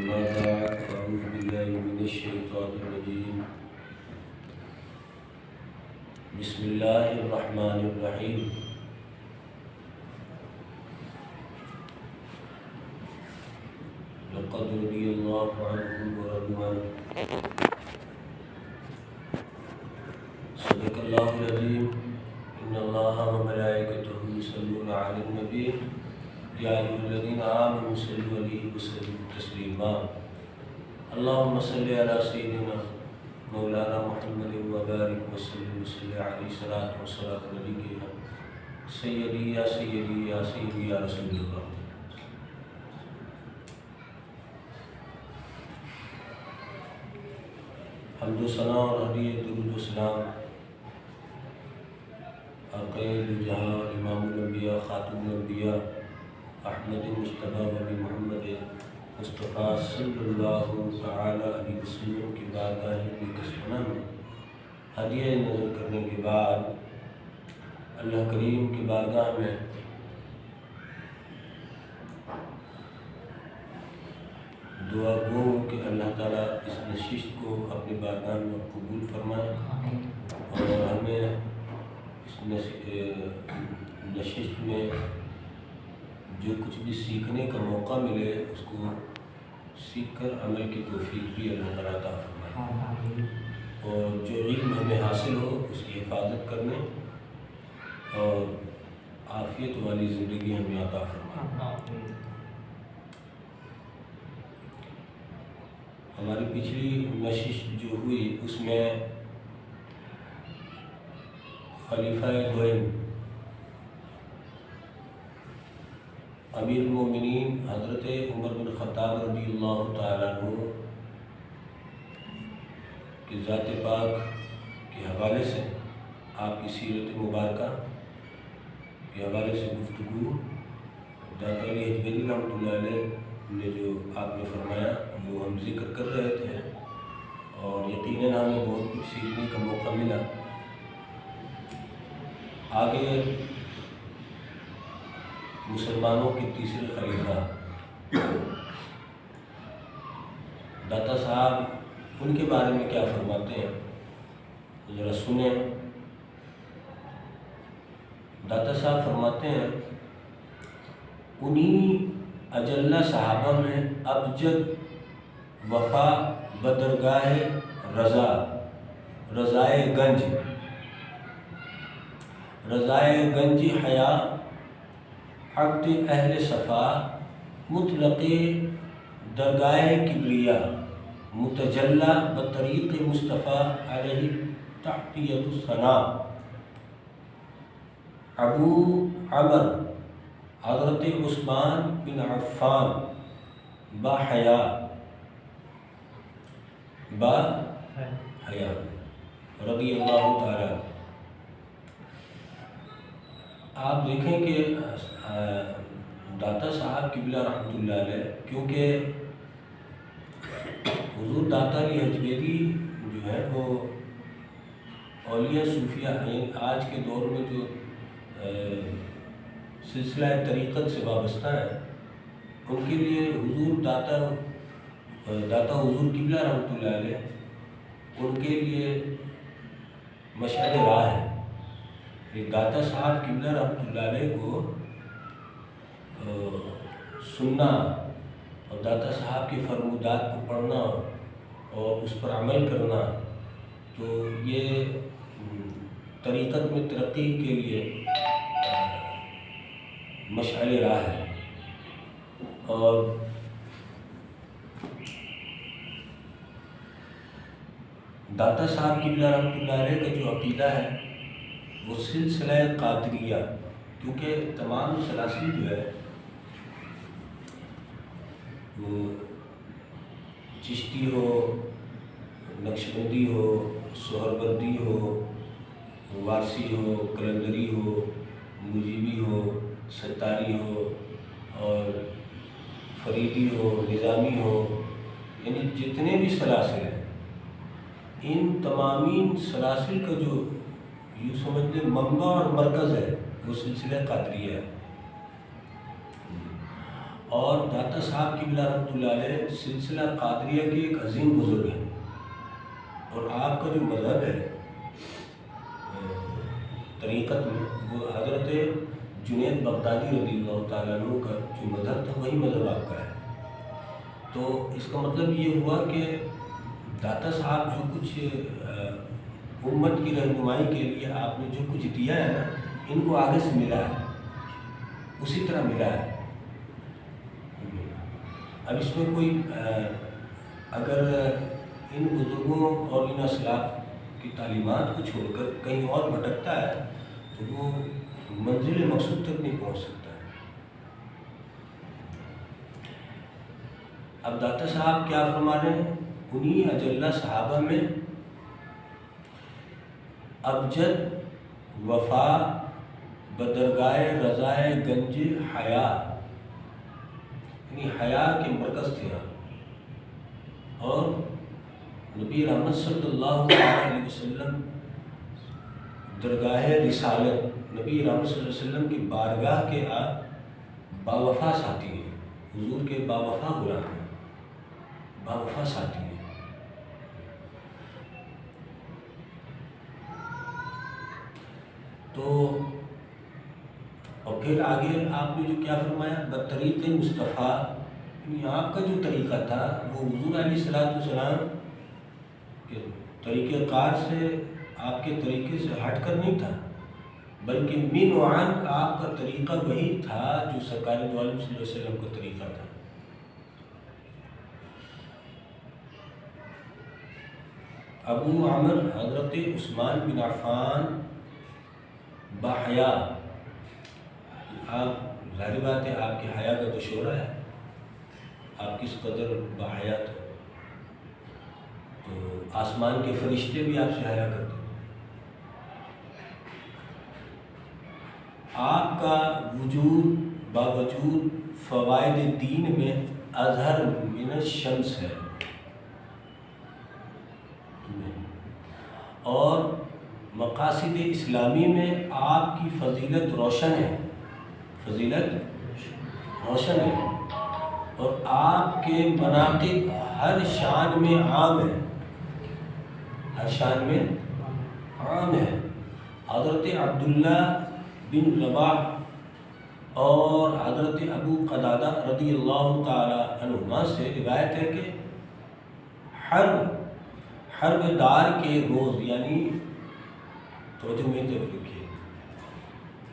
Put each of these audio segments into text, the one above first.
أما بعد فأعوذ بالله من الشيطان الرجيم بسم الله الرحمن الرحيم لقد رضي الله عنهم ورضوا عنه صدق الله العظيم إن الله وملائكته يصلون على النبي يا أيها الذين آمنوا صلوا عليه وسلموا تسليما اللهم صل على سيدنا مولانا محمد وبارك وسلم وصل عليه صلاة وسلام نبينا سيدي يا سيدي يا سيدي يا رسول الله. حمد و ثنا اور ہدیہ درود و سلام عقید جہاں امام الانبیاء خاتم الانبیاء احمد مصطفیٰ نبی محمد مصطفیٰ صلی اللہ تعالی علیہ وسلم کی بارگاہ قدسہ میں ہدیہ نظر کرنے کے بعد اللہ کریم کی بارگاہ میں دعا گو کہ اللہ تعالیٰ اس نشست کو اپنی بارگاہ میں قبول فرمائے اور ہمیں اس نشست میں جو کچھ بھی سیکھنے کا موقع ملے اس کو سیکھ کر عمل کی توفیق بھی اللہ تعالیٰ عطا فرمائے اور جو علم ہمیں حاصل ہو اس کی حفاظت کرنے اور عافیت والی زندگی ہمیں عطا فرمائے. ہماری پچھلی نشست جو ہوئی اس میں خلیفہ دوئم امیر المومنین حضرت عمر بن خطاب رضی اللہ تعالیٰ عنہ کی ذات پاک کے حوالے سے آپ کی سیرت مبارکہ کے حوالے سے گفتگو داتا علی حجویری رحمۃ اللہ علیہ نے جو آپ نے فرمایا وہ ہم ذکر کر رہے تھے اور یقیناً ہمیں بہت کچھ سیکھنے کا موقع ملا. آگے مسلمانوں کے تیسرے خلیفہ داتا صاحب ان کے بارے میں کیا فرماتے ہیں ذرا سنیں. داتا صاحب فرماتے ہیں انہی اجلہ صحابہ میں ابجد وفا بدرگاہ رضائے گنج حیا عقد اہل صفا مطلق درگاہ کبریا متجلہ بطریق مصطفیٰ علیہ تحتیت الثناء ابو عمر حضرت عثمان بن عفان با حیا رضی اللہ تعالی. آپ دیکھیں کہ داتا صاحب قبلہ رحمۃ اللہ علیہ کیونکہ حضور داتا علی حجویری جو ہے وہ اولیاء صوفیہ ہیں. آج کے دور میں جو سلسلہ طریقت سے وابستہ ہے ان کے لیے حضور داتا حضور قبلہ رحمۃ اللہ علیہ ان کے لیے مشعل راہ ہے. داتا صاحب قبلہ رحمۃ اللہ علیہ کو سننا اور داتا صاحب کے فرمودات کو پڑھنا اور اس پر عمل کرنا تو یہ طریقت میں ترقی کے لیے مشعل راہ ہے. اور داتا صاحب قبلہ رحمۃ اللہ علیہ کا جو عقیدہ ہے وہ سلسلہ قادریہ کیونکہ تمام سلاسل جو ہے وہ چشتی ہو نقشبندی ہو سہروردی ہو وارسی ہو کلندری ہو مجیبی ہو ستاری ہو اور فریدی ہو نظامی ہو یعنی جتنے بھی سلاسل ہیں ان تمامی سلاسل کا جو یوں سمجھ لیں منبع اور مرکز ہے وہ سلسلہ قادریہ ہے. اور داتا صاحب قبلہ رحمۃ اللہ علیہ سلسلہ قادریہ کے ایک عظیم بزرگ ہیں، اور آپ کا جو مذہب ہے طریقت میں وہ حضرت جنید بغدادی رضی اللہ تعالیٰ عنہ کا جو مذہب تھا وہی مذہب آپ کا ہے۔ تو اس کا مطلب یہ ہوا کہ داتا صاحب جو کچھ امت کی رہنمائی کے لیے آپ نے جو کچھ دیا ہے نا، ان کو آگے سے ملا ہے، اسی طرح ملا ہے۔ اب اس میں کوئی اگر ان بزرگوں اور ان اسلاف کی تعلیمات کو چھوڑ کر کہیں اور بھٹکتا ہے تو وہ منزل مقصود تک نہیں پہنچ سکتا ہے۔ اب داتا صاحب کیا فرما رہے ہیں؟ انہی اجلہ صحابہ میں ابجد وفا بدرگاہ رضائے گنج حیا، یعنی حیا کے مرکز تھے اور نبی رحمت صلی اللہ علیہ وسلم درگاہ رسالت، نبی رحمت صلی اللہ علیہ وسلم کی بارگاہ کے باوفا ساتھی ہیں، حضور کے باوفا غلام ہیں، باوفا ساتھی ہیں۔ تو اور پھر آگے آپ نے جو کیا فرمایا، بطریق مصطفیٰ، یعنی آپ کا جو طریقہ تھا وہ حضور علیہ السلام کے طریقہ کار سے، آپ کے طریقے سے ہٹ کر نہیں تھا، بلکہ من وعن آپ کا طریقہ وہی تھا جو سرکار دو عالم صلی اللہ علیہ وسلم کا طریقہ تھا۔ ابو عمر حضرت عثمان بن عفان باحیا، آپ ظاہر بات ہے آپ کی حیا کا تو شعرہ ہے، آپ کس قدر باحیا تھے، تو آسمان کے فرشتے بھی آپ سے حیا کرتے ہیں۔ آپ کا وجود باوجود فوائد دین میں اظہر من الشمس ہے، اور مقاصد اسلامی میں آپ کی فضیلت روشن ہے، فضیلت روشن ہے، اور آپ کے مناقب ہر شان میں عام ہے، ہر شان میں عام ہے۔ حضرت عبداللہ بن رواح اور حضرت ابو قتادہ رضی اللہ تعالی عنہما سے روایت ہے کہ حرب دار کے روز، یعنی توجہ میں طرف رکھیے،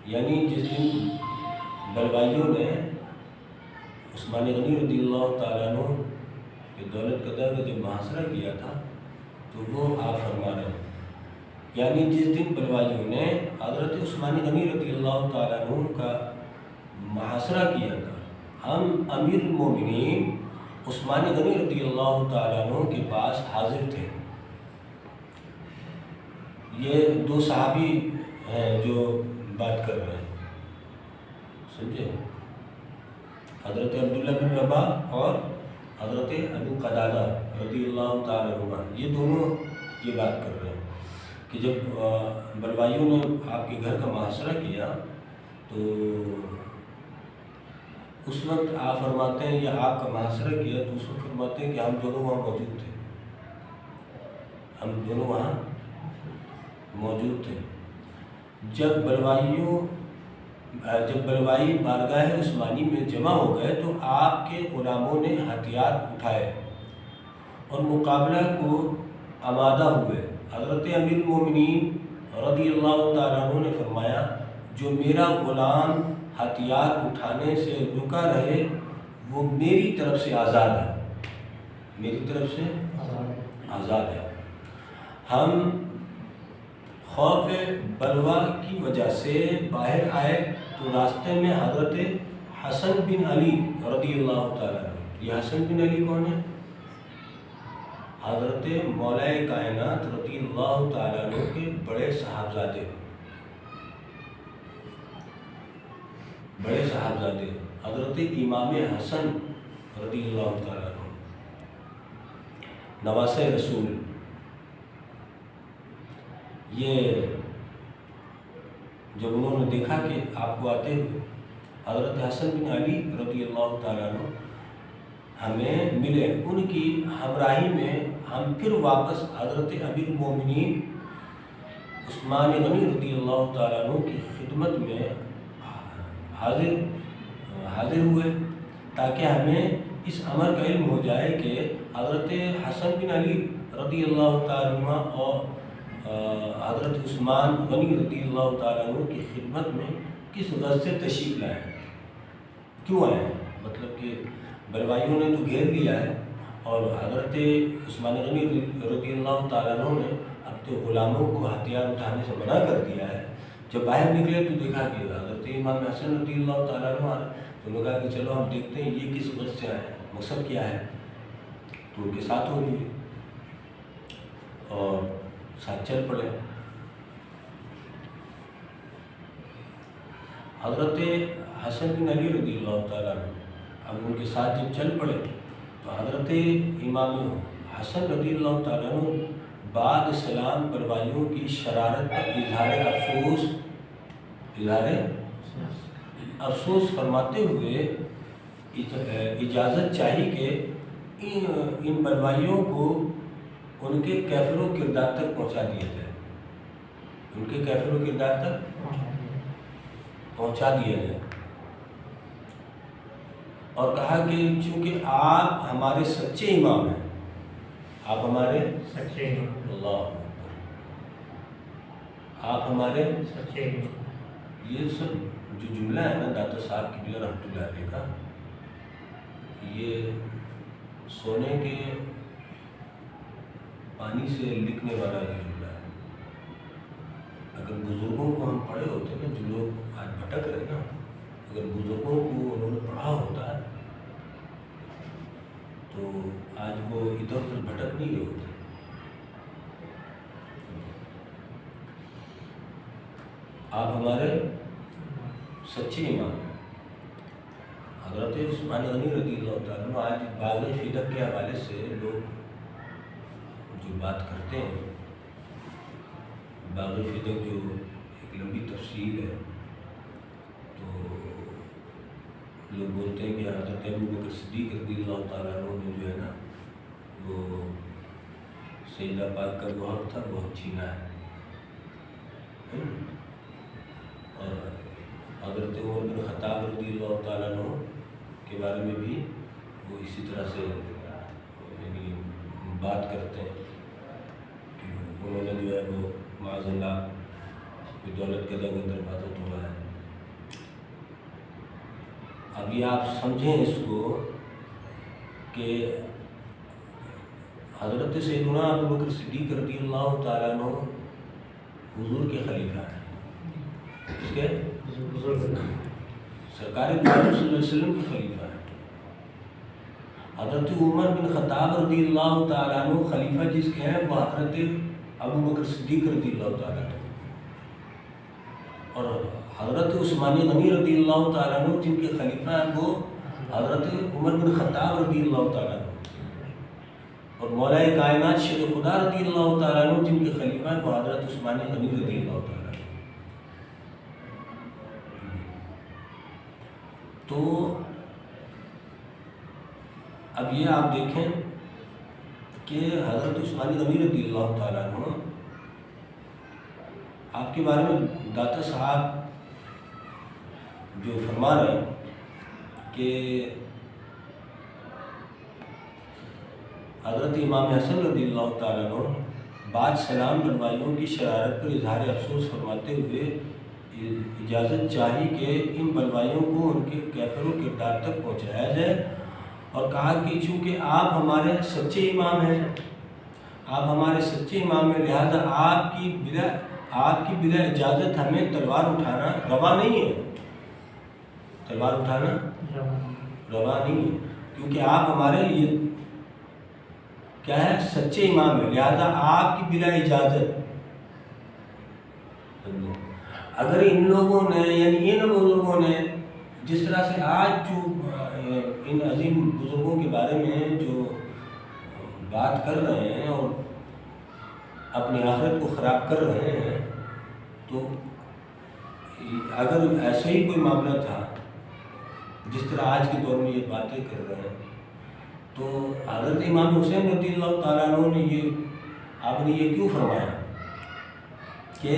یعنی جس دن بلوائیوں نے عثمان غنی رضی اللہ تعالیٰ عنہ کے دولت قدر کا جب محاصرہ کیا تھا تو وہ آپ فرما رہے ہیں، یعنی جس دن بلوائیوں نے حضرت عثمان غنی رضی اللہ تعالیٰ عنہ کا محاصرہ کیا تھا، ہم امیر المومنین عثمان غنی رضی اللہ تعالیٰ عنہ کے پاس حاضر تھے۔ یہ دو صحابی ہیں جو بات کر رہے ہیں، سمجھے، حضرت عبداللہ بن رواح اور حضرت ابو قتادہ رضی اللہ تعالیٰ عنہ، یہ دونوں یہ بات کر رہے ہیں کہ جب بلوائیوں نے آپ کے گھر کا محاصرہ کیا تو اس وقت آپ فرماتے ہیں، یا آپ کا محاصرہ کیا تو اس وقت فرماتے ہیں کہ ہم دونوں وہاں موجود تھے، ہم دونوں وہاں موجود تھے۔ جب بلوائی بارگاہ عثمانی میں جمع ہو گئے تو آپ کے غلاموں نے ہتھیار اٹھائے اور مقابلہ کو آمادہ ہوئے۔ حضرت امیر المومنین رضی اللہ تعالیٰ عنہ نے فرمایا، جو میرا غلام ہتھیار اٹھانے سے رکا رہے وہ میری طرف سے آزاد ہے، میری طرف سے آزاد ہے۔ ہم خوف بلوا کی وجہ سے باہر آئے تو راستے میں حضرت حسن بن علی رضی اللہ تعالیٰ عنہ، یہ حسن بن علی کون ہے؟ حضرت مولا کائنات رضی اللہ تعالیٰ عنہ کے بڑے صاحبزادے، حضرت امام حسن رضی اللہ تعالیٰ عنہ، نواسہ رسول۔ یہ جب انہوں نے دیکھا کہ آپ کو آتے ہوئے، حضرت حسن بن علی رضی اللہ تعالیٰ عنہ ہمیں ملے، ان کی ہمراہی میں ہم پھر واپس حضرت امیر المومنین عثمان غنی رضی اللہ تعالیٰ عنہ کی خدمت میں حاضر ہوئے، تاکہ ہمیں اس امر کا علم ہو جائے کہ حضرت حسن بن علی رضی اللہ تعالیٰ عنہ اور حضرت عثمان غنی رضی اللہ تعالیٰ عنہ کی خدمت میں کس غرض سے تشریف لائے ہیں، کیوں آئے ہیں۔ مطلب کہ بلوائیوں نے تو گھیر لیا ہے اور حضرت عثمان غنی رضی اللہ تعالیٰ عنہ نے اپنے غلاموں کو ہتھیار اٹھانے سے منع کر دیا ہے۔ جب باہر نکلے تو دیکھا کہ حضرت امام حسن رضی اللہ تعالیٰ عنہ آ رہے، تو انہوں نے کہا کہ چلو ہم دیکھتے ہیں یہ کس غرض سے آئے ہیں، مقصد کیا ہے، تو ان کے ساتھ ہو لیے اور ساتھ چل پڑے۔ حضرت حسن بن علی رضی اللہ تعالیٰ عنہ اب ان کے ساتھ جب چل پڑے تو حضرت امام حسن رضی اللہ تعالیٰ عنہ بعد سلام بلوائیوں کی شرارت پر اظہار افسوس فرماتے ہوئے اجازت چاہی کہ ان بلوائیوں کو ان کے کیفر و کردار تک پہنچا دیا جائے، ان کے کیفر و کردار تک پہنچا دیا جائے، اور کہا کہ چونکہ آپ ہمارے سچے امام ہیں، آپ ہمارے سچے امام، اللہ آپ ہمارے سچے امام، یہ سب جو جملہ ہے نا داتا صاحب قبلہ رحمۃ اللہ علیہ کا، یہ سونے کے پانی سے لکھنے والا یہ جملہ ہے۔ اگر بزرگوں کو ہم پڑھے ہوتے نا، جو لوگ آج بھٹک رہے نا، اگر بزرگوں کو انہوں نے پڑھا ہوتا ہے تو آج وہ ادھر ادھر بھٹک نہیں رہے ہوتے۔ آپ ہمارے سچے امام ہیں۔ حضرت عثمان غنی رضی اللہ تعالیٰ عنہ آج باغ فدق کے حوالے سے لوگ جو بات کرتے ہیں، باغ فدق جو ایک لمبی تفصیل ہے، تو لوگ بولتے ہیں کہ حضرت ابوبکر صدیق رضی اللہ تعالیٰ عنہ نے جو ہے نا وہ سیدہ پاک کا جو حق تھا وہ حق چھینا ہے، اور حضرت عمر بن خطاب رضی اللہ تعالیٰ عنہ کے بارے میں بھی وہ اسی طرح سے یعنی بات کرتے ہیں کہ انہوں نے جو ہے وہ معاذ اللہ کی دولت کا دروازہ توڑا ہے۔ اب یہ آپ سمجھیں اس کو کہ حضرت سیدنا ابوبکر صدیق رضی اللہ تعالیٰ عنہ حضور کے خلیفہ ہیں، اس کے سرکار دو عالم صلی اللہ علیہ وسلم کے خلیفہ ہیں۔ حضرت عمر بن خطاب رضی اللہ تعالیٰ عنہ خلیفہ جس کے ہیں وہ حضرت ابوبکر صدیق رضی اللہ تعالیٰ عنہ، اور حضرت عثمان غنی رضی اللہ تعالیٰ عنہ جن کے خلیفہ ہیں وہ حضرت عمر بن خطاب رضی اللہ تعالیٰ عنہ، اور مولا کائنات شیر خدا رضی اللہ تعالیٰ عنہ جن کے خلیفہ ہیں وہ حضرت عثمان غنی رضی اللہ تعالیٰ عنہ۔ تو اب یہ آپ دیکھیں کہ حضرت عثمان غنی رضی اللہ تعالیٰ عنہ آپ کے بارے میں داتا صاحب جو فرما رہے ہیں کہ حضرت امام حسن رضی اللہ تعالیٰ عنہ بعد سلام بلوائیوں کی شرارت پر اظہار افسوس فرماتے ہوئے اجازت چاہی کہ ان بلوائیوں کو ان کے کیفر و کردار تک پہنچایا جائے، اور کہا کہ چونکہ آپ ہمارے سچے امام ہیں، آپ ہمارے سچے امام ہیں، لہذا آپ کی بلا اجازت ہمیں تلوار اٹھانا روا نہیں ہے، تلوار اٹھانا روا نہیں ہے، کیونکہ آپ ہمارے یہ کیا ہے سچے امام ہیں، لہذا آپ کی بلا اجازت اگر ان لوگوں نے یعنی ان بزرگوں نے جس طرح سے آج جو ان عظیم بزرگوں کے بارے میں جو بات کر رہے ہیں اور اپنی آخرت کو خراب کر رہے ہیں، تو اگر ایسا ہی کوئی معاملہ تھا جس طرح آج کے دور میں یہ باتیں کر رہے ہیں. تو حضرت امام حسین رضی اللہ تعالیٰ عنہ نے آپ نے یہ کیوں فرمایا کہ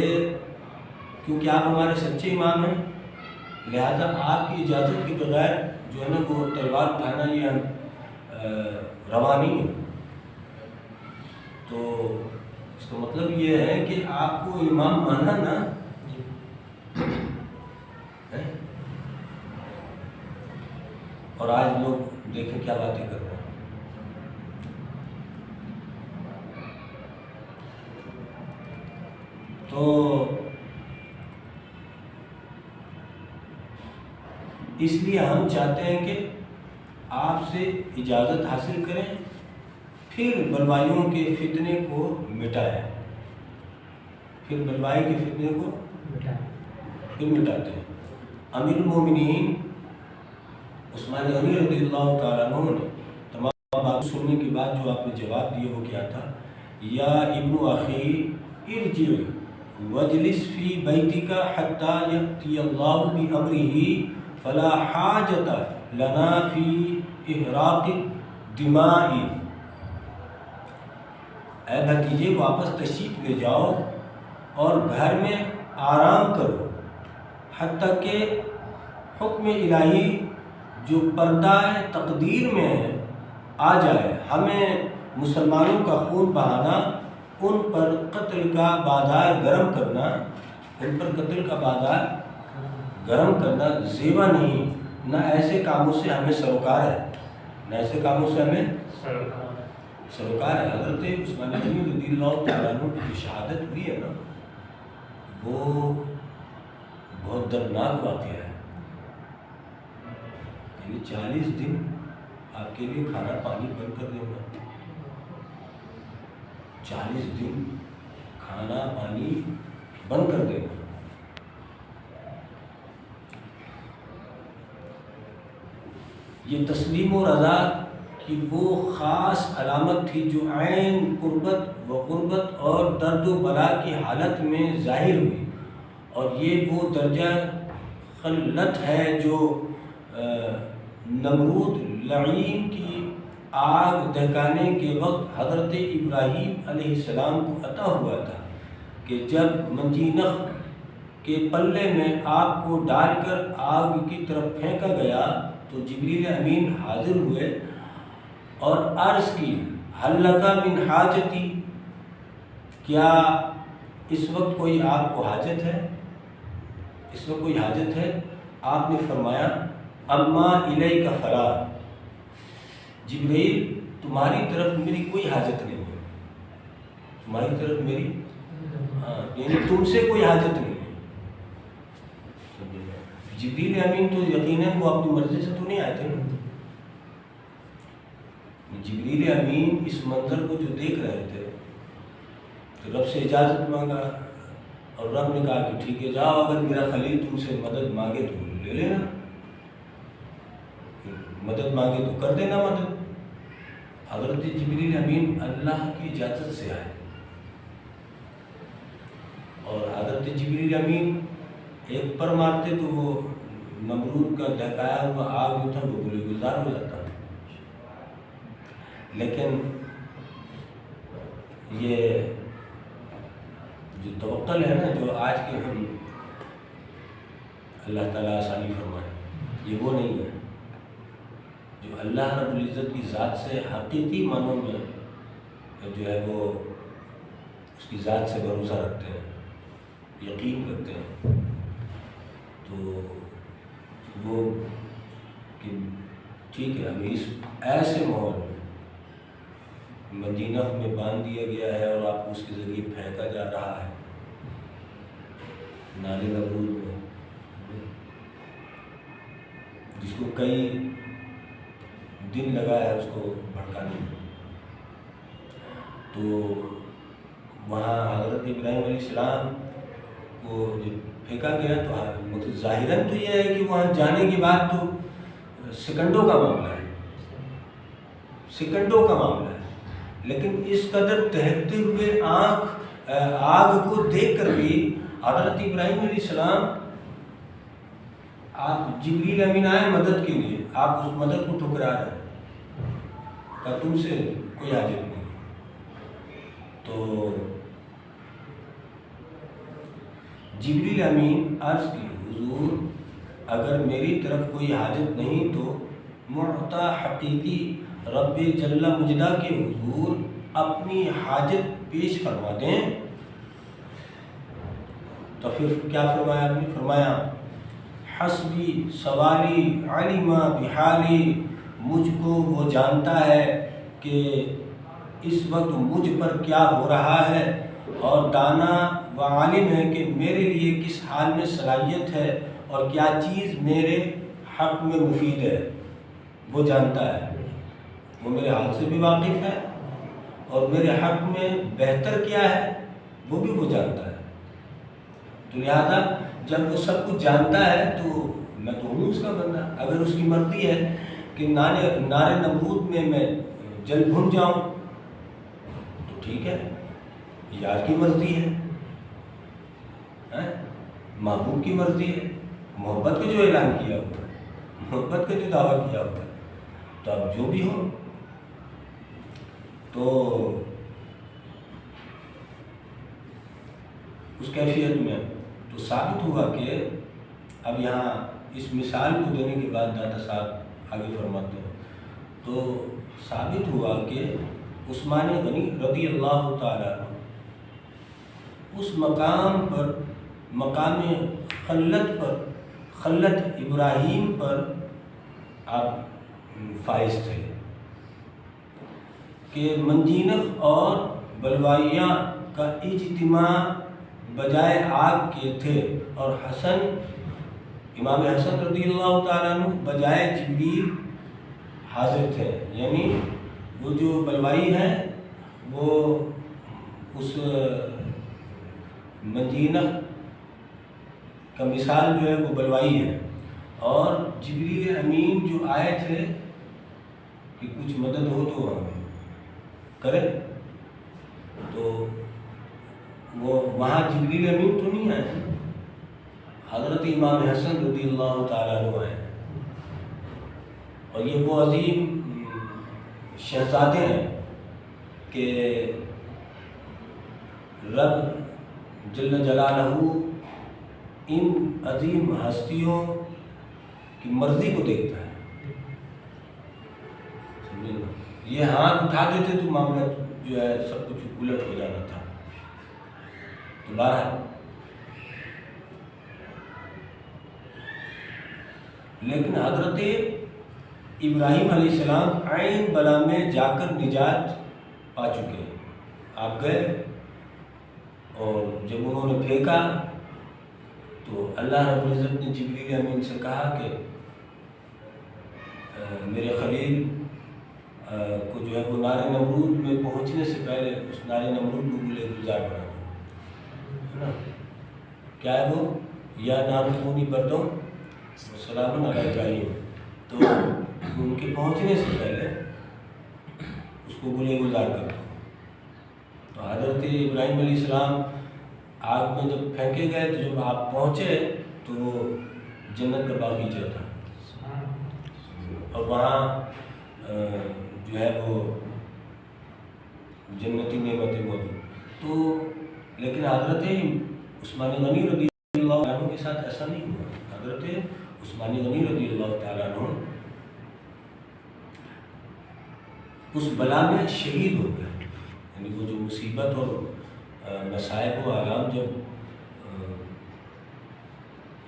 کیونکہ آپ ہمارے سچے امام ہیں، لہذا آپ کی اجازت کے بغیر جو ہے نا وہ تلوار اٹھانا یہ روا نہیں ہے. تو اس کا مطلب یہ ہے کہ آپ کو امام مانا نا. اور آج لوگ دیکھیں کیا باتیں کر رہے ہیں. تو اس لیے ہم چاہتے ہیں کہ آپ سے اجازت حاصل کریں، پھر بلوائیوں کے فتنے کو مٹائیں. پھر بلوائی کے فتنے کو پھر مٹاتے ہیں. امیر المومنین عثمان غنی رضی اللہ تعالیٰ عنہ نے تمام بات سننے کے بعد جو آپ نے جواب دیا وہ کیا تھا؟ یا ابن اخی ارجع واجلس فی بیتک حتی یأتی اللہ بامرہ فلا حاجت لنا فی احراق الدماء. اے بھتیجے واپس تشریف لے جاؤ اور گھر میں آرام کرو حتیٰ کہ حکم الہی جو پردہ تقدیر میں آ جائے. ہمیں مسلمانوں کا خون بہانا، ان پر قتل کا بازار گرم کرنا، ان پر قتل کا بازار گرم کرنا زیبا نہیں. نہ ایسے کاموں سے ہمیں سروکار ہے، نہ ایسے کاموں سے ہمیں سروکار ہے. حضرت عثمان غنی رضی اللہ تعالیٰ عنہ کی شہادت ہوئی ہے نا، وہ بہت دردناک واقعہ ہے. یعنی 40 دن آپ کے لیے کھانا پانی بند کر دیں گا. 40 دن کھانا پانی بند کر دیں گا. یہ تسلیم و رضا کی وہ خاص علامت تھی جو عین قربت و غربت اور درد و بلا کی حالت میں ظاہر ہوئی. اور یہ وہ درجہ خلت ہے جو نمرود لعین کی آگ دہکانے کے وقت حضرت ابراہیم علیہ السلام کو عطا ہوا تھا کہ جب منجینخ کے پلے میں آگ کو ڈال کر آگ کی طرف پھینکا گیا تو جبریل امین حاضر ہوئے اور عرض کی حل لک من حاجتی، کیا اس وقت کوئی آپ کو حاجت ہے؟ اس وقت کوئی حاجت ہے؟ آپ نے فرمایا اما الیک فلا، جبریل تمہاری طرف میری کوئی حاجت نہیں ہے. تمہاری طرف میری یعنی تم سے کوئی حاجت نہیں ہے. جبریل امین تو یقیناً وہ اپنی مرضی سے تو نہیں آئے تھے نا. جبریل امین اس منظر کو جو دیکھ رہے تھے تو رب سے اجازت مانگا اور رب نے کہا کہ ٹھیک ہے جاؤ، اگر میرا خلیل تم سے مدد مانگے تو لے لینا، مدد مانگے تو کر دینا مدد. حضرت جبریل امین اللہ کی اجازت سے آئے اور حضرت جبریل امین ایک پر مارتے تو وہ نمرود کا دہکایا ہوا آگ جو تھا وہ گلے گلزار ہو جاتا. لیکن یہ جو توکل ہے نا، جو آج کے ہم اللہ تعالیٰ آسانی فرمائے، یہ وہ نہیں ہے. جو اللہ رب العزت کی ذات سے حقیقی معنوں میں جو ہے وہ اس کی ذات سے بھروسہ رکھتے ہیں، یقین کرتے ہیں، تو وہ کہ ٹھیک ہے ہمیں اس ایسے ماحول میں مدینہ میں باندھ دیا گیا ہے اور آپ کو اس کے ذریعے پھینکا جا رہا ہے نارے نمرود میں، جس کو کئی دن لگا ہے اس کو بھڑکانے میں. تو وہاں حضرت ابراہیم علیہ السلام کو جب پھینکا گیا تو مطلب ظاہراً تو یہ ہے کہ وہاں جانے کے بعد تو سیکنڈوں کا معاملہ ہے، سیکنڈوں کا معاملہ ہے. لیکن اس قدر تہتے ہوئے آگ کو دیکھ کر بھی حضرت ابراہیم علیہ السلام آپ جبریل امین آئے مدد کے لیے، آپ اس مدد کو ٹھکرا رہے ہیں، کہ تم سے کوئی حاجت نہیں۔ تو جبریل امین عرض کی حضور اگر میری طرف کوئی حاجت نہیں تو معطا حقیقی رب جل مجدہ کے حضور اپنی حاجت پیش فرما دیں۔ تو پھر کیا فرمایا آپ نے؟ فرمایا حسبی سوالی علم بحالی، مجھ کو وہ جانتا ہے کہ اس وقت مجھ پر کیا ہو رہا ہے، اور دانا و عالم ہے کہ میرے لیے کس حال میں صلاحیت ہے اور کیا چیز میرے حق میں مفید ہے، وہ جانتا ہے، وہ میرے حال سے بھی واقف ہے، اور میرے حق میں بہتر کیا ہے وہ بھی وہ جانتا ہے۔ تو لہذا جب وہ سب کچھ جانتا ہے تو میں تو ہوں اس کا بندہ، اگر اس کی مرضی ہے کہ نار نمرود میں جل بھن جاؤں تو ٹھیک ہے، یار کی مرضی ہے، محبوب کی مرضی ہے، محبت کو جو اعلان کیا ہوا ہے، محبت کا جو دعویٰ کیا ہوا ہے، تو اب جو بھی ہو۔ تو اس کیفیت میں تو ثابت ہوا کہ اب یہاں اس مثال کو دینے کے بعد داتا صاحب آگے فرماتے ہیں، تو ثابت ہوا کہ عثمان غنی رضی اللہ تعالیٰ عنہ اس مقام پر، مقام خلت پر، خلت ابراہیم پر آپ فائز تھے کہ منجینق اور بلوائیاں کا اجتماع بجائے آگ کے تھے، اور حسن، امام حسن رضی اللہ تعالیٰ عنہ بجائے جبریل حاضر تھے، یعنی وہ جو بلوائی ہیں وہ اس منجینق کا مثال جو ہے وہ بلوائی ہے، اور جبریل امین جو آئے تھے کہ کچھ مدد ہو تو ہمیں کرے، تو وہ وہاں جبریل امین تو نہیں آئے، حضرت امام حسن رضی اللہ تعالیٰ عنہ آئے، اور یہ وہ عظیم شہزادے ہیں کہ رب جل جلالہ ان عظیم ہستیوں کی مرضی کو دیکھتا ہے، یہ ہاتھ اٹھا دیتے تو معاملہ جو ہے سب کچھ الٹ ہو جانا تھا۔ تو بہرحال لیکن حضرت ابراہیم علیہ السلام عین بلا میں جا کر نجات پا چکے، آپ گئے، اور جب انہوں نے پھینکا تو اللہ رب العزت نے جبریل امین سے کہا کہ میرے خلیل کو جو ہے وہ نار نمرود میں پہنچنے سے پہلے اس نار نمرود کو گلے گلزار بنا دو، کیا ہے وہ، یا نار کونی بردوں سلام علیہ ابراہیم، تو ان کے پہنچنے سے پہلے اس کو گلے گلزار کر دو۔ تو حضرت ابراہیم علیہ السلام آگ میں جب پھینکے گئے تو جب آپ پہنچے تو وہ جنت کا باغیچہ تھا، اور وہاں جو ہے وہ جنتی نعمتیں موجود، تو لیکن حضرت عثمان غنی رضی اللہ عنہ کے ساتھ ایسا نہیں ہوا۔ حضرت عثمان غنی رضی اللہ تعالیٰ عنہ اس بلا میں شہید ہو گئے، یعنی وہ جو مصیبت اور مصائب و آلام جب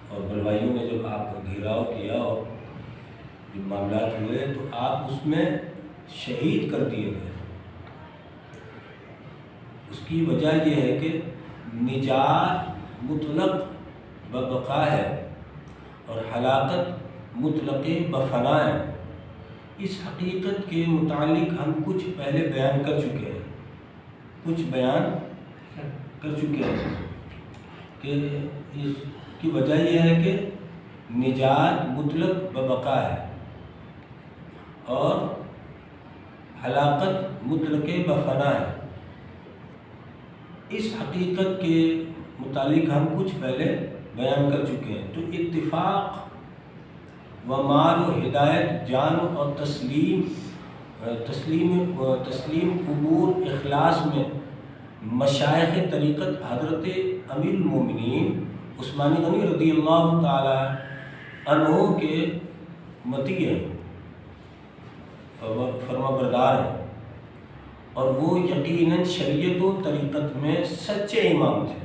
اور بلوائیوں نے جب آپ کا گھیراؤ کیا اور جو معاملات ہوئے تو آپ اس میں شہید کر دیے گئے۔ اس کی وجہ یہ ہے کہ نجات مطلق ببقا ہے اور ہلاکت مطلق بفنا ہے۔ اس حقیقت کے متعلق ہم کچھ پہلے بیان کر چکے ہیں کہ اس کی وجہ یہ ہے کہ نجات مطلق ببقا ہے اور ہلاکت مطلق بفنا ہے۔ اس حقیقت کے متعلق ہم کچھ پہلے بیان کر چکے ہیں۔ تو اتفاق و مال و ہدایت جان اور تسلیم امور اخلاص میں مشائخ طریقت حضرت امیر المومنین عثمان غنی رضی اللہ تعالی عنہ کے مطیع ہیں، فرما بردار ہیں، اور وہ یقیناً شریعت و طریقت میں سچے امام تھے،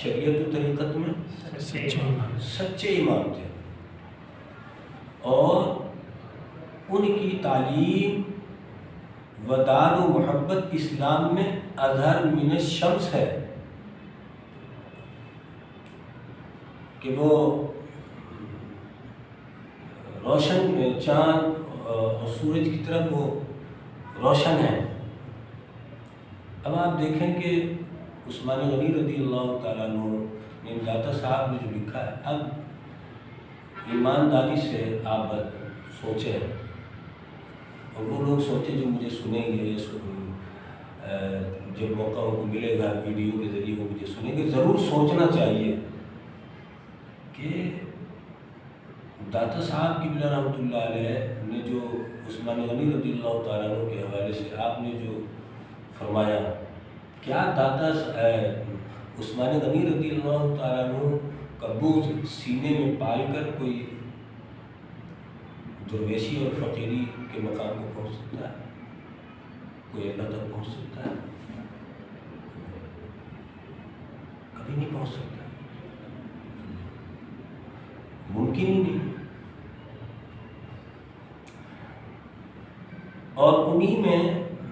شریعت و طریقت میں سچے امام تھے، اور ان کی تعلیم وداد و محبت اسلام میں اظہر من الشمس ہے، کہ وہ روشن چاند اور سورج کی طرف وہ روشن ہے۔ اب آپ دیکھیں کہ عثمان غنی رضی اللہ تعالیٰ عنہ نے داتا صاحب نے جو لکھا ہے، اب ایمانداری سے آپ سوچیں، اور وہ لوگ سوچیں جو مجھے سنیں گے، جب موقع ان کو ملے گا ویڈیو کے ذریعے وہ مجھے سنیں گے، ضرور سوچنا چاہیے کہ داتا صاحب کی بلا رحمۃ اللہ علیہ نے جو عثمان غنی رضی اللہ تعالیٰ عنہ کے حوالے سے آپ نے جو فرمایا، کیا داتا عثمان غنی رضی اللہ تعالیٰ عنہ کا بغض سینے میں پال کر کوئی درویشی اور فقیری کے مقام کو پہنچ سکتا ہے؟ کوئی اللہ تک پہنچ سکتا ہے؟ کبھی نہیں پہنچ سکتا، ممکن ہی نہیں۔ اور انہی میں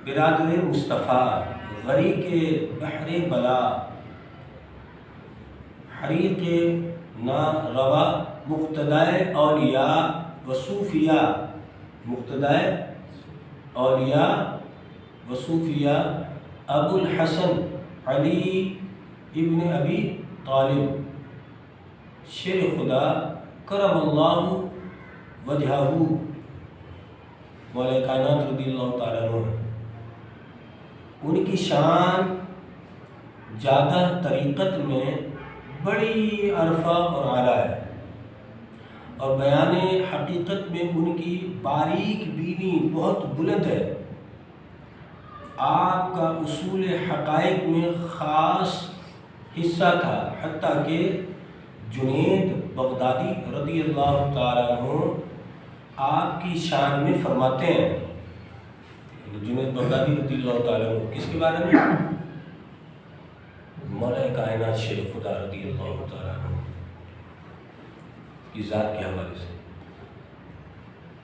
برادر مصطفیٰ غری کے بحر بلا حریق نا روا مقتدائے اولیاء و صوفیاء، مقتدائے اولیاء و صوفیاء ابو الحسن علی ابن ابی طالب شیر خدا کرم اللہ وجہہ مولا کائنات رضی اللہ تعالیٰ عنہ، ان کی شان جادہ طریقت میں بڑی عرفہ اور اعلیٰ ہے، اور بیان حقیقت میں ان کی باریک بینی بہت بلند ہے۔ آپ کا اصول حقائق میں خاص حصہ تھا، حتیٰ کہ جنید بغدادی رضی اللہ تعالیٰ عنہ آپ کی شان میں فرماتے ہیں، جنید بغدادی رضی اللہ تعالیٰ عنہ کس کے بارے میں؟ مولا کائنات شیر خدا رضی اللہ تعالیٰ عنہ کی ذات کے حوالے سے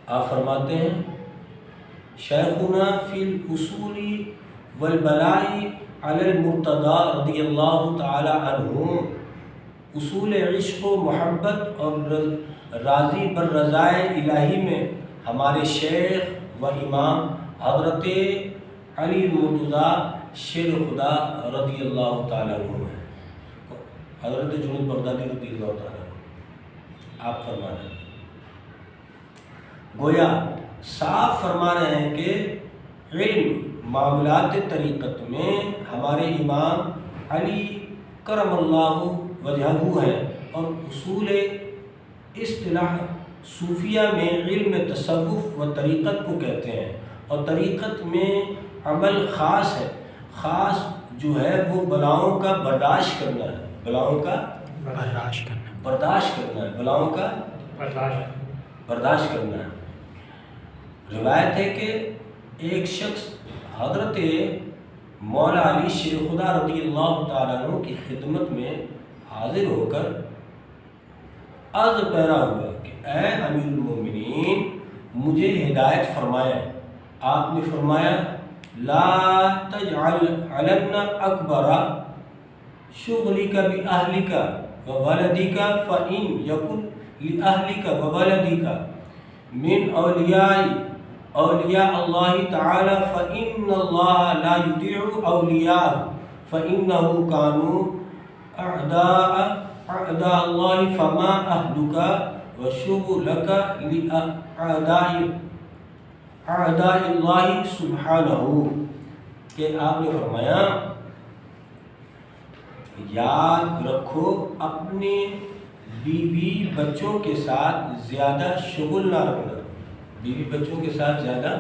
آپ فرماتے ہیں، شیخنا فی الاصول والبلاء علی المرتضی رضی اللہ تعالیٰ عنہ، اصول عشق و محبت اور راضی بالرضائے الہی میں ہمارے شیخ و امام حضرت علی المرتضی شیر خدا رضی اللہ تعالیٰ عنہ ہے، حضرت جنید بغدادی رضی اللہ تعالیٰ عنہ۔ آپ فرما رہے ہیں، گویا صاف فرما رہے ہیں کہ علم معاملات طریقت میں ہمارے امام علی کرم اللہ وجہہ ہے، اور اصول اصطلاح صوفیہ میں علم تصوف و طریقت کو کہتے ہیں، اور طریقت میں عمل خاص ہے، خاص جو ہے وہ بلاؤں کا برداشت کرنا ہے، بلاؤں کا برداشت کرنا ہے، بلاؤں کا برداشت کرنا ہے۔ روایت ہے کہ ایک شخص حضرت مولا علی شیر خدا رضی اللہ تعالیٰ عنہ کی خدمت میں حاضر ہو کر عرض پیرا ہوا کہ اے امیر المومنین مجھے ہدایت فرمائیں۔ آپ نے فرمایا، لا تجعل علنا اکبر شغلک باہلک وولدک فإن یکن لأہلک وولدک من اولیاء اللہ تعالی فإن اللہ لا یضیع اولیاء فإنہ کانوا اعداء اللہ فما اہلک وشغلک اعداء اللہ سبحانہ، کہ آپ نے فرمایا یاد رکھو اپنے بیوی بچوں کے ساتھ زیادہ شغل نہ رکھنا. بیوی بچوں کے ساتھ زیادہ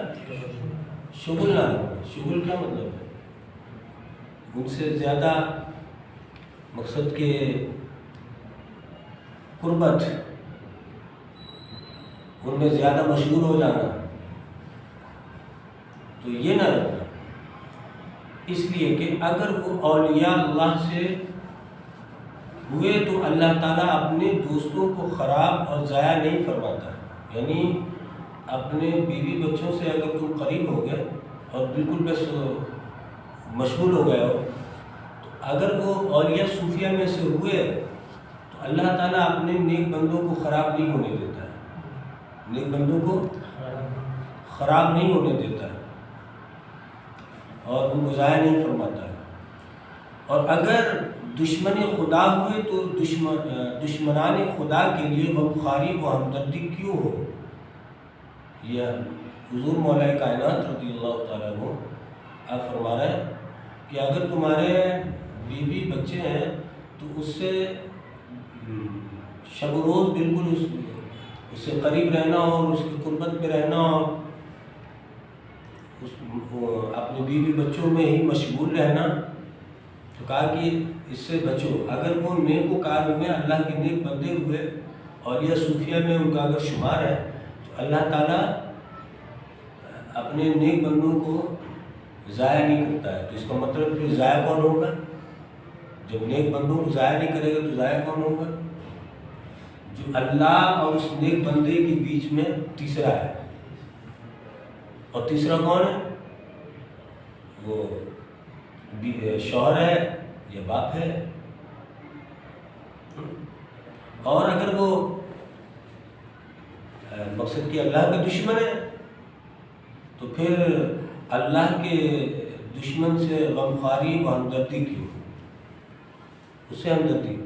شغل نہ رکھنا. شغل کیا مطلب ہے؟ ان سے زیادہ مقصد کے قربت، ان میں زیادہ مشغول ہو جانا، تو یہ نہ رکھنا. اس لیے کہ اگر وہ اولیاء اللہ سے ہوئے تو اللہ تعالیٰ اپنے دوستوں کو خراب اور ضائع نہیں فرماتا. یعنی اپنے بیوی بچوں سے اگر تم قریب ہو گئے اور بالکل بس مشغول ہو گئے ہو، تو اگر وہ اولیاء صوفیہ میں سے ہوئے تو اللہ تعالیٰ اپنے نیک بندوں کو خراب نہیں ہونے دیتا ہے. نیک بندوں کو خراب نہیں ہونے دیتا ہے اور ان کو ضائع نہیں فرماتا ہے. اور اگر دشمن خدا ہوئے تو دشمنان خدا کے لیے غمخواری و ہمدردی کیوں ہو. یہ حضور مولا کائنات رضی اللہ تعالیٰ عنہ آپ فرما رہے ہیں کہ اگر تمہارے بیوی بچے ہیں تو اس سے شب و روز بالکل اس سے قریب رہنا اور اس کی قربت میں رہنا اور اپنے بیوی بچوں میں ہی مشغول رہنا، تو کہا کہ اس سے بچو. اگر وہ نیک و کار میں اللہ کے نیک بندے ہوئے اور یہ صوفیہ میں ان کا اگر شمار ہے تو اللہ تعالیٰ اپنے نیک بندوں کو ضائع نہیں کرتا ہے. تو اس کا مطلب کہ ضائع کون ہوگا؟ جب نیک بندوں کو ضائع نہیں کرے گا تو ضائع کون ہوگا؟ جو اللہ اور اس نیک بندے کے بیچ میں تیسرا ہے. اور تیسرا کون ہے؟ وہ شوہر ہے یا باپ ہے. اور اگر وہ مقصد کہ اللہ کا دشمن ہے تو پھر اللہ کے دشمن سے غمخواری و ہمدردی کیوں؟ اس سے ہمدردی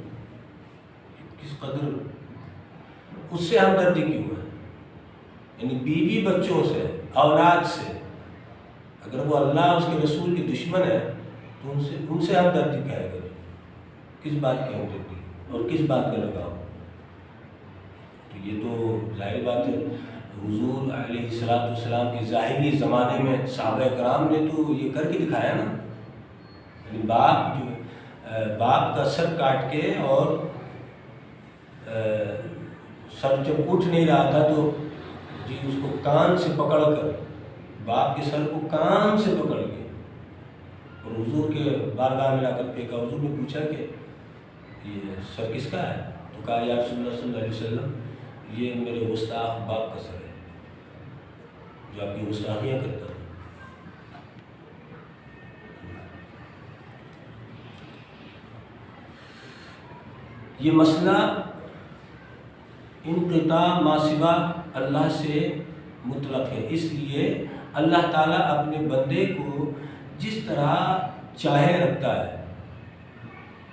کس قدر، اس سے ہمدردی کیوں ہے؟ یعنی بیوی بچوں سے، اولاد سے، اگر وہ اللہ اس کے رسول کے دشمن ہے تو ان سے ہمدردی کہے گا. کس بات کی ہمدردی اور کس بات کا لگاؤ؟ تو یہ تو ظاہر بات ہے. حضور علیہ السلام کے ظاہری زمانے میں صحابہ کرام نے تو یہ کر کے دکھایا نا. یعنی باپ کا سر کاٹ کے اور سر جب اٹھ نہیں رہا تھا تو جی اس کو کان سے پکڑ کر، باپ کے سر کو کان سے پکڑ کے اور حضور کے بارگاہ میں لا کر پھینکا. حضور نے پوچھا کہ یہ سر کس کا ہے؟ تو کہا یا رسول اللہ صلی اللہ علیہ وسلم یہ میرے گستاخ باپ کا سر ہے جو آپ کی گستاخیاں کرتا ہے. یہ مسئلہ انقطاع ما سوا اللہ سے مطلق ہے. اس لیے اللہ تعالیٰ اپنے بندے کو جس طرح چاہے رکھتا ہے.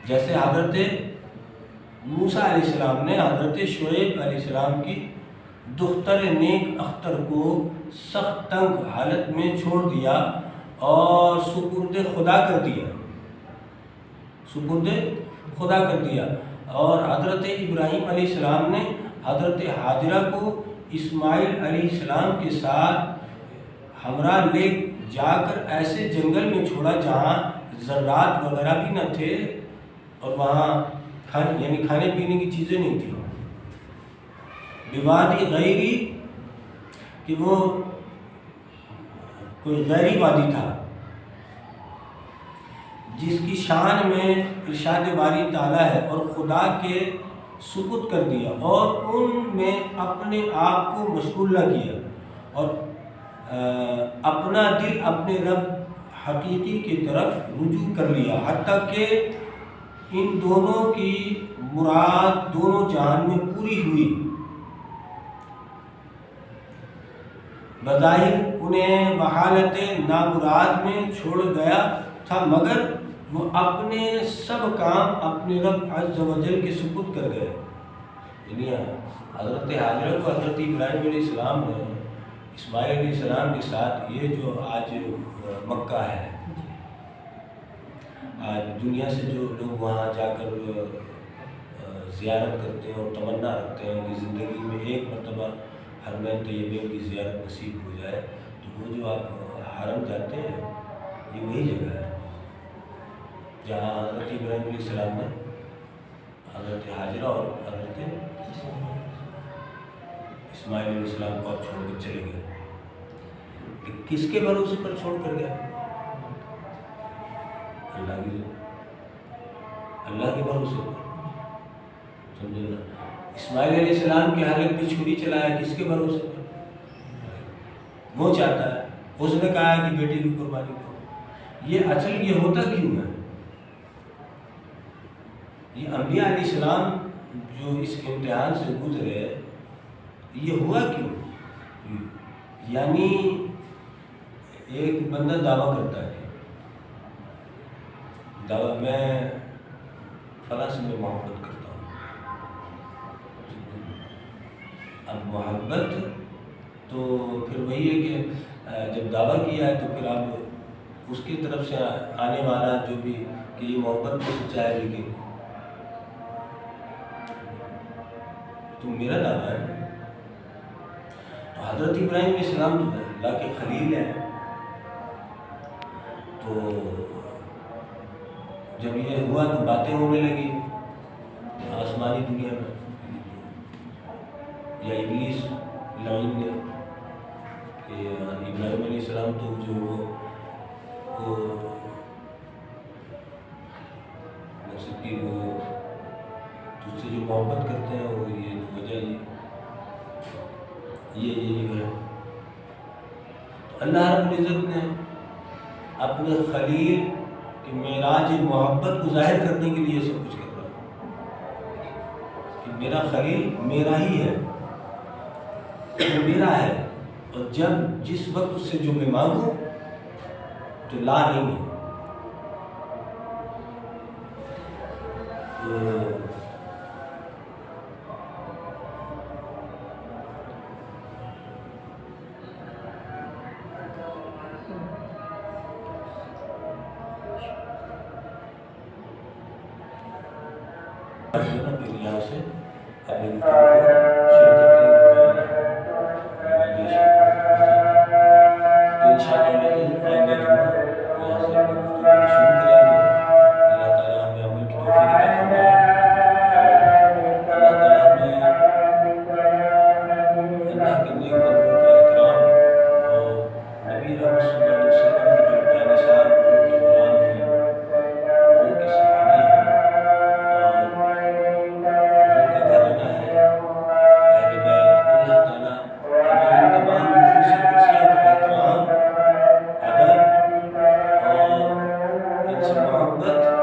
جیسے حضرت موسیٰ علیہ السلام نے حضرت شعیب علیہ السلام کی دختر نیک اختر کو سخت تنگ حالت میں چھوڑ دیا اور سپرد خدا کر دیا. سپرد خدا کر دیا. اور حضرت ابراہیم علیہ السلام نے حضرت حاجرہ کو اسماعیل علیہ السلام کے ساتھ ہمراہ لے جا کر ایسے جنگل میں چھوڑا جہاں ذرات وغیرہ بھی نہ تھے اور وہاں کھانے پینے کی چیزیں نہیں تھیں. بوادی غیری کہ وہ کوئی غیری وادی تھا جس کی شان میں ارشاد باری تعالیٰ ہے اور خدا کے سپرد کر دیا اور ان میں اپنے آپ کو مشغول نہ کیا اور اپنا دل اپنے رب حقیقی کی طرف رجوع کر لیا، حتیٰ کہ ان دونوں کی مراد دونوں جہان میں پوری ہوئی. بظاہر انہیں بحالت نامراد میں چھوڑ گیا تھا مگر وہ اپنے سب کام اپنے رب عز و جل کے سپرد کر گئے. یعنی حضرت حاجرہ کو حضرت ابراہیم علیہ السلام نے اسماعیل علیہ السلام کے ساتھ یہ جو آج مکہ ہے، آج دنیا سے جو لوگ وہاں جا کر زیارت کرتے ہیں اور تمنا رکھتے ہیں کہ زندگی میں ایک مرتبہ حرمین طیبین کی زیارت نصیب ہو جائے، تو وہ جو آپ حرم جاتے ہیں یہ وہی جگہ ہے جہاں حضرت ابراہیم علیہ السلام نے حضرت حاجرہ اور حضرت اسماعیل علیہ السلام کو آپ چھوڑ کر چلے گئے. کس کے بھروسے پر چھوڑ کر گئے؟ اللہ کے بھروسے پر. سمجھے نا؟ اسماعیل علیہ السلام کی حالت میں چھری چلایا کس کے بھروسے پر؟ وہ چاہتا ہے، اس نے کہا کہ بیٹی کی قربانی کرو. یہ اصل یہ ہوتا کیوں ہے؟ یہ انبیاء علیہ السلام جو اس امتحان سے گزرے یہ ہوا کیوں؟ یعنی ایک بندہ دعویٰ کرتا ہے، دعویٰ میں فلاں سے میں محبت کرتا ہوں. اب محبت تو پھر وہی ہے کہ جب دعویٰ کیا ہے تو پھر آپ اس کی طرف سے آنے والا جو بھی کہ یہ محبت کو سچا ہے لیکن تو میرا دعویٰ ہے. تو حضرت ابراہیم علیہ السلام جو ہے اللہ کے خلیل ہیں، تو جب یہ ہوا تو باتیں ہونے لگی آسمانی دنیا میں. یا ابلیس لعین نے کہ ابراہیم علیہ السلام تو جو مقصد کی وہ تجھ سے جو محبت کرتے ہیں وہ یہ وجہ یہ ہے. اللہ رب العزت نے اپنے خلیل کی معراج محبت کو ظاہر کرنے کے لیے سب کچھ کر رہا ہے کہ میرا خلیل میرا ہی ہے، وہ میرا ہے، اور جب جس وقت اس سے جو میں مانگوں تو لا نہیں ہے. یہاں سے اپنے محبت